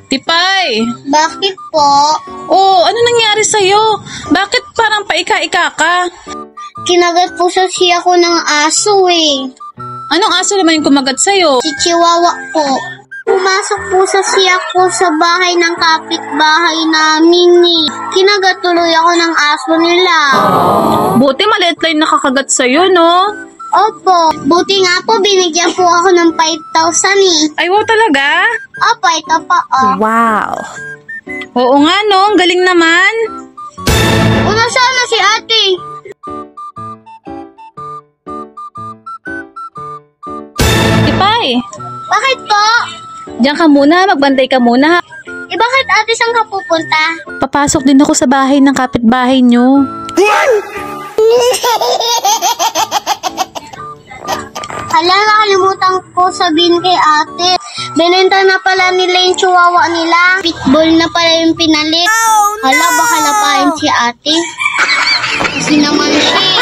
Tipay! Bakit po? Oh, ano nangyari sa'yo? Bakit parang paika-ika ka? Kinagat po kasi ako ng aso eh. Anong aso naman yung kumagat sa'yo? Si Chihuahua po. Pumasok po sa siyak ko sa bahay ng kapitbahay namin eh. Kinagat tuloy ako ng aso nila. Buti maliit lang yung nakakagat sa'yo, no? Opo, buti nga po binigyan po ako ng 5,000 eh. Ay, wow talaga? Opo, ito po oh. Wow! Oo nga, no? Ang galing naman. Nasaan na si ate? Tipay! Bakit po? Diyan ka muna, magbantay ka muna. Bakit ate saan ka pupunta? Papasok din ako sa bahay ng kapitbahay nyo. Hala, nakalimutan ko sabihin kay ate. Binenta na pala nila yung chihuahua nila. Pitbull na pala yung pinalit. Hala, baka lapain si ate. Kasi naman siya.